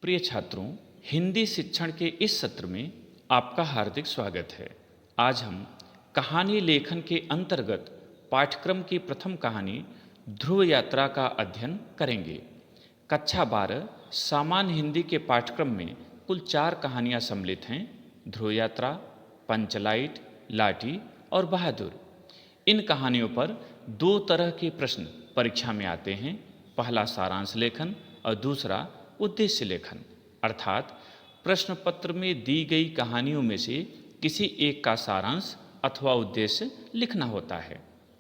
प्रिय छात्रों, हिंदी शिक्षण के इस सत्र में आपका हार्दिक स्वागत है। आज हम कहानी लेखन के अंतर्गत पाठ्यक्रम की प्रथम कहानी ध्रुव यात्रा का अध्ययन करेंगे। कक्षा 12 सामान्य हिंदी के पाठ्यक्रम में कुल 4 कहानियाँ सम्मिलित हैं: ध्रुव यात्रा, पंचलाइट, लाठी और बहादुर। इन कहानियों पर 2 तरह के प्रश्न परीक्षा में आते हैं। पहला सारांश लेखन और दूसरा उद्देश्य लेखन, अर्थात प्रश्न पत्र में दी गई कहानियों में से किसी एक का सारांश अथवा उद्देश्य लिखना होता है।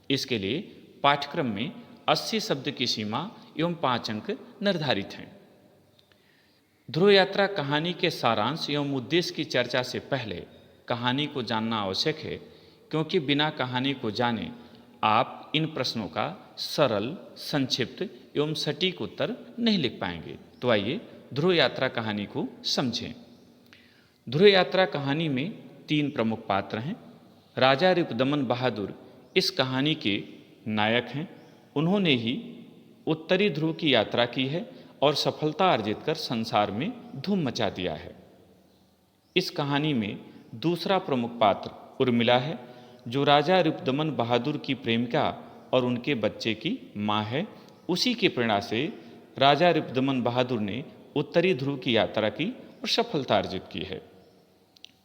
इसके लिए पाठ्यक्रम में 80 शब्द की सीमा एवं 5 अंक निर्धारित हैं। ध्रुव यात्रा कहानी के सारांश एवं उद्देश्य की चर्चा से पहले कहानी को जानना आवश्यक है, क्योंकि बिना कहानी को जाने आप इन प्रश्नों का सरल, संक्षिप्त एवं सटीक उत्तर नहीं लिख पाएंगे। तो आइए ध्रुव यात्रा कहानी को समझें। ध्रुव यात्रा कहानी में 3 प्रमुख पात्र हैं। राजा रिपुदमन बहादुर इस कहानी के नायक हैं। उन्होंने ही उत्तरी ध्रुव की यात्रा की है और सफलता अर्जित कर संसार में धूम मचा दिया है। इस कहानी में दूसरा प्रमुख पात्र उर्मिला है, जो राजा रिपुदमन बहादुर की प्रेमिका और उनके बच्चे की माँ है। उसी की प्रेरणा से राजा रिपुदमन बहादुर ने उत्तरी ध्रुव की यात्रा की और सफलता अर्जित की है।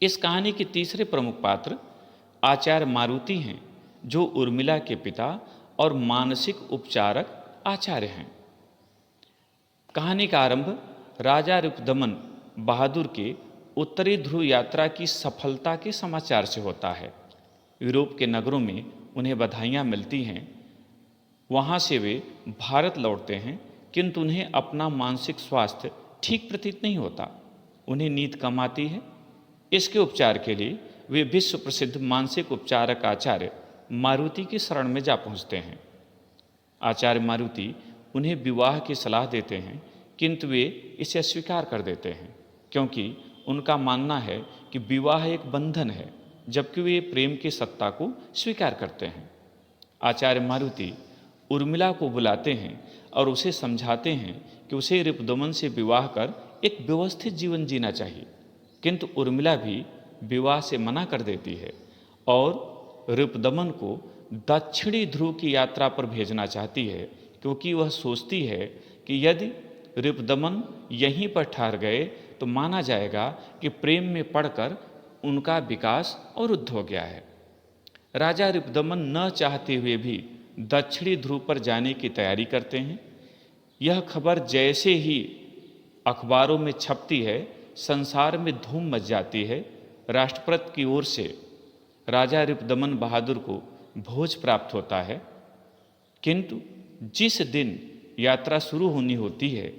इस कहानी के तीसरे प्रमुख पात्र आचार्य मारुति हैं, जो उर्मिला के पिता और मानसिक उपचारक आचार्य हैं। कहानी का आरंभ राजा रिपुदमन बहादुर के उत्तरी ध्रुव यात्रा की सफलता के समाचार से होता है। यूरोप के नगरों में उन्हें बधाइयाँ मिलती हैं। वहाँ से वे भारत लौटते हैं, किंतु उन्हें अपना मानसिक स्वास्थ्य ठीक प्रतीत नहीं होता। उन्हें नींद कम आती है। इसके उपचार के लिए वे विश्व प्रसिद्ध मानसिक उपचारक आचार्य मारुति की शरण में जा पहुँचते हैं। आचार्य मारुति उन्हें विवाह की सलाह देते हैं, किंतु वे इसे अस्वीकार कर देते हैं, क्योंकि उनका मानना है कि विवाह एक बंधन है, जबकि वे प्रेम की सत्ता को स्वीकार करते हैं। आचार्य मारुति उर्मिला को बुलाते हैं और उसे समझाते हैं कि उसे रिपुदमन से विवाह कर एक व्यवस्थित जीवन जीना चाहिए, किंतु उर्मिला भी विवाह से मना कर देती है और रिपुदमन को दक्षिणी ध्रुव की यात्रा पर भेजना चाहती है, क्योंकि वह सोचती है कि यदि रिपुदमन यहीं पर ठहर गए तो माना जाएगा कि प्रेम में पड़कर उनका विकास अवरुद्ध हो गया है। राजा रिपुदमन न चाहते हुए भी दक्षिणी ध्रुव पर जाने की तैयारी करते हैं। यह खबर जैसे ही अखबारों में छपती है, संसार में धूम मच जाती है। राष्ट्रपति की ओर से राजा रिपुदमन बहादुर को भोज प्राप्त होता है, किंतु जिस दिन यात्रा शुरू होनी होती है,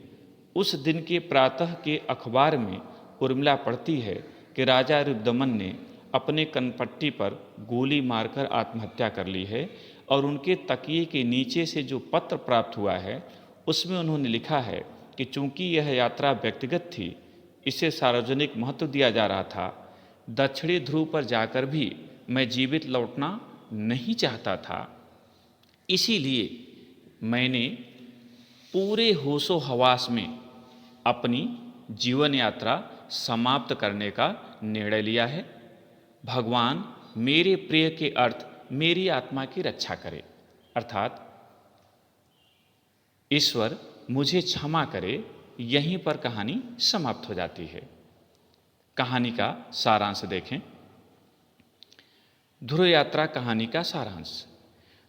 उस दिन के प्रातः के अखबार में उर्मिला पढ़ती है कि राजा रिपुदमन ने अपने कनपट्टी पर गोली मारकर आत्महत्या कर ली है, और उनके तकिए के नीचे से जो पत्र प्राप्त हुआ है उसमें उन्होंने लिखा है कि चूंकि यह यात्रा व्यक्तिगत थी, इसे सार्वजनिक महत्व दिया जा रहा था। दक्षिणी ध्रुव पर जाकर भी मैं जीवित लौटना नहीं चाहता था, इसीलिए मैंने पूरे होशो हवास में अपनी जीवन यात्रा समाप्त करने का निर्णय लिया है। भगवान मेरे प्रिय के अर्थ मेरी आत्मा की रक्षा करे, अर्थात ईश्वर मुझे क्षमा करे। यहीं पर कहानी समाप्त हो जाती है। कहानी का सारांश देखें। ध्रुव यात्रा कहानी का सारांश।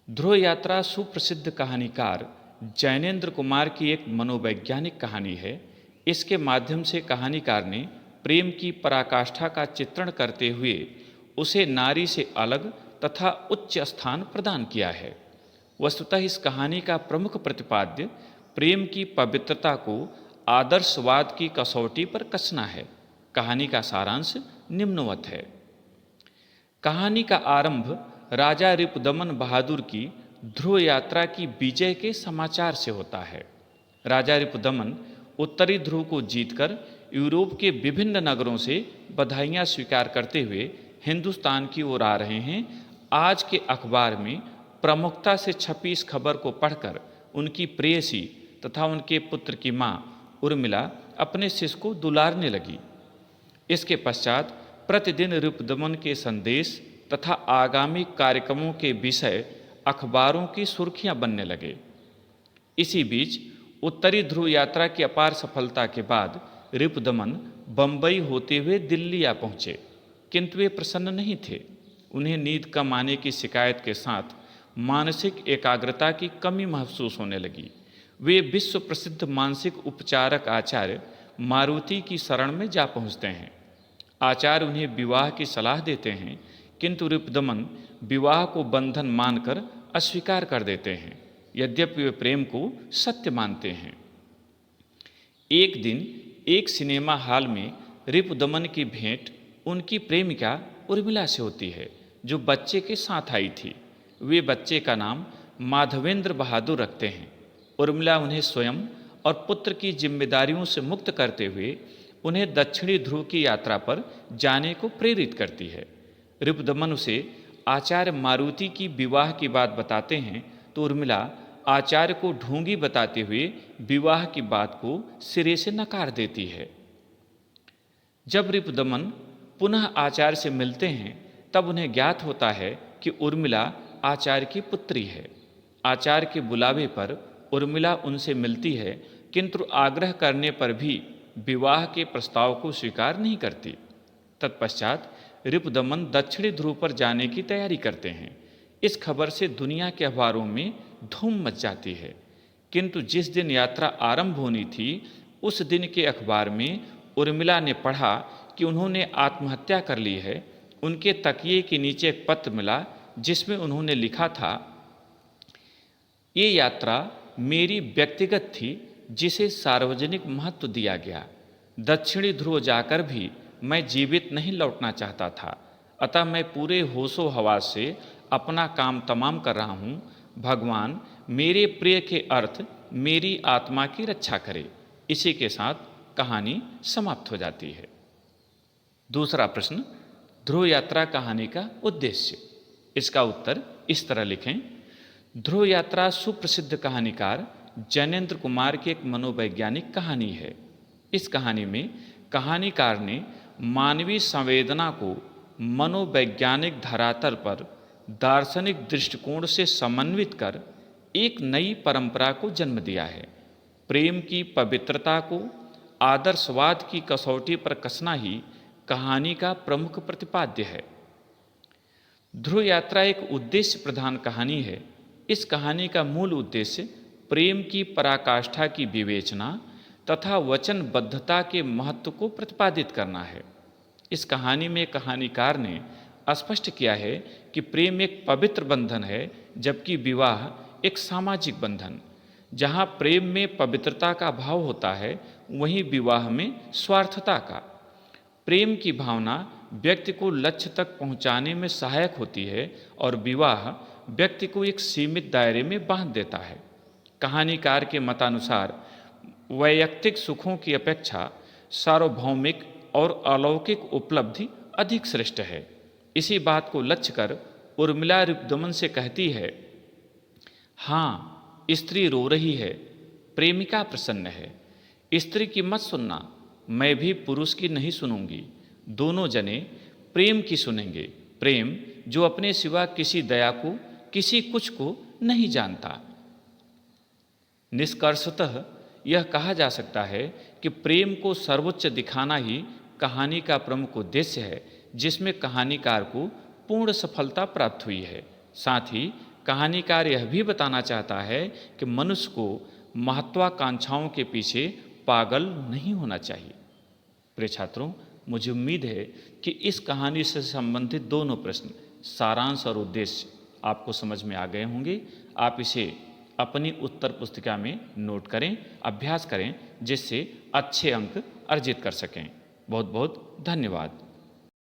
ध्रुव यात्रा सुप्रसिद्ध कहानीकार जैनेन्द्र कुमार की एक मनोवैज्ञानिक कहानी है। इसके माध्यम से कहानीकार ने प्रेम की पराकाष्ठा का चित्रण करते हुए उसे नारी से अलग तथा उच्च स्थान प्रदान किया है। वस्तुतः इस कहानी का प्रमुख प्रतिपाद्य प्रेम की पवित्रता को आदर्शवाद की कसौटी पर कसना है। कहानी का सारांश निम्नवत है। कहानी का आरंभ राजा रिपुदमन बहादुर की ध्रुव यात्रा की विजय के समाचार से होता है। राजा रिपुदमन उत्तरी ध्रुव को जीतकर यूरोप के विभिन्न नगरों से बधाइयाँ स्वीकार करते हुए हिंदुस्तान की ओर आ रहे हैं। आज के अखबार में प्रमुखता से छपी इस खबर को पढ़कर उनकी प्रेयसी तथा उनके पुत्र की माँ उर्मिला अपने शिष्य को दुलारने लगी। इसके पश्चात प्रतिदिन रिपुदमन के संदेश तथा आगामी कार्यक्रमों के विषय अखबारों की सुर्खियां बनने लगे। इसी बीच उत्तरी ध्रुव यात्रा की अपार सफलता के बाद रिपुदमन बंबई होते हुए दिल्ली आ पहुंचे, किंतु वे प्रसन्न नहीं थे। उन्हें नींद कम आने की शिकायत के साथ मानसिक एकाग्रता की कमी महसूस होने लगी। वे विश्व प्रसिद्ध मानसिक उपचारक आचार्य मारुति की शरण में जा पहुंचते हैं। आचार्य उन्हें विवाह की सलाह देते हैं, किंतु रिपुदमन विवाह को बंधन मानकर अस्वीकार कर देते हैं, यद्यपि वे प्रेम को सत्य मानते हैं। एक दिन एक सिनेमा हॉल में रिपुदमन की भेंट उनकी प्रेमिका उर्मिला से होती है, जो बच्चे के साथ आई थी। वे बच्चे का नाम माधवेंद्र बहादुर रखते हैं। उर्मिला उन्हें स्वयं और पुत्र की जिम्मेदारियों से मुक्त करते हुए उन्हें दक्षिणी ध्रुव की यात्रा पर जाने को प्रेरित करती है। रिपुदमन उसे आचार्य मारुति की विवाह की बात बताते हैं तो उर्मिला आचार्य को ढोंगी बताते हुए विवाह की बात को सिरे से नकार देती है। जब रिपुदमन पुनः आचार्य से मिलते हैं तब उन्हें ज्ञात होता है कि उर्मिला आचार्य की पुत्री है। आचार्य के बुलावे पर उर्मिला उनसे मिलती है, किंतु आग्रह करने पर भी विवाह के प्रस्ताव को स्वीकार नहीं करती। तत्पश्चात रिपुदमन दक्षिणी ध्रुव पर जाने की तैयारी करते हैं। इस खबर से दुनिया के अखबारों में धूम मच जाती है, किंतु जिस दिन यात्रा आरंभ होनी थी उस दिन के अखबार में उर्मिला ने पढ़ा कि उन्होंने आत्महत्या कर ली है। उनके तकिए के नीचे एक पत्र मिला जिसमें उन्होंने लिखा था, ये यात्रा मेरी व्यक्तिगत थी जिसे सार्वजनिक महत्व दिया गया। दक्षिणी ध्रुव जाकर भी मैं जीवित नहीं लौटना चाहता था, अतः मैं पूरे होशो हवास से अपना काम तमाम कर रहा हूँ। भगवान मेरे प्रिय के अर्थ मेरी आत्मा की रक्षा करे। इसी के साथ कहानी समाप्त हो जाती है। दूसरा प्रश्न, ध्रुव यात्रा कहानी का उद्देश्य। इसका उत्तर इस तरह लिखें। ध्रुव यात्रा सुप्रसिद्ध कहानीकार जैनेन्द्र कुमार की एक मनोवैज्ञानिक कहानी है। इस कहानी में कहानीकार ने मानवीय संवेदना को मनोवैज्ञानिक धरातल पर दार्शनिक दृष्टिकोण से समन्वित कर एक नई परंपरा को जन्म दिया है। प्रेम की पवित्रता को आदर्शवाद की कसौटी पर कसना ही कहानी का प्रमुख प्रतिपाद्य है। ध्रुव यात्रा एक उद्देश्य प्रधान कहानी है। इस कहानी का मूल उद्देश्य प्रेम की पराकाष्ठा की विवेचना तथा वचनबद्धता के महत्व को प्रतिपादित करना है। इस कहानी में कहानीकार ने स्पष्ट किया है कि प्रेम एक पवित्र बंधन है, जबकि विवाह एक सामाजिक बंधन। जहाँ प्रेम में पवित्रता का भाव होता है, वहीं विवाह में स्वार्थता का। प्रेम की भावना व्यक्ति को लक्ष्य तक पहुँचाने में सहायक होती है और विवाह व्यक्ति को एक सीमित दायरे में बांध देता है। कहानीकार के मतानुसार वैयक्तिक सुखों की अपेक्षा सार्वभौमिक और अलौकिक उपलब्धि अधिक श्रेष्ठ है। इसी बात को लक्ष्य कर उर्मिला रिपुदमन से कहती है, हाँ, स्त्री रो रही है, प्रेमिका प्रसन्न है। स्त्री की मत सुनना, मैं भी पुरुष की नहीं सुनूंगी। दोनों जने प्रेम की सुनेंगे, प्रेम जो अपने सिवा किसी दया को, किसी कुछ को नहीं जानता। निष्कर्षतः यह कहा जा सकता है कि प्रेम को सर्वोच्च दिखाना ही कहानी का प्रमुख उद्देश्य है, जिसमें कहानीकार को पूर्ण सफलता प्राप्त हुई है। साथ ही कहानीकार यह भी बताना चाहता है कि मनुष्य को महत्वाकांक्षाओं के पीछे पागल नहीं होना चाहिए। प्रिय छात्रों, मुझे उम्मीद है कि इस कहानी से संबंधित दोनों प्रश्न, सारांश और उद्देश्य आपको समझ में आ गए होंगे। आप इसे अपनी उत्तर पुस्तिका में नोट करें, अभ्यास करें, जिससे अच्छे अंक अर्जित कर सकें। बहुत बहुत धन्यवाद।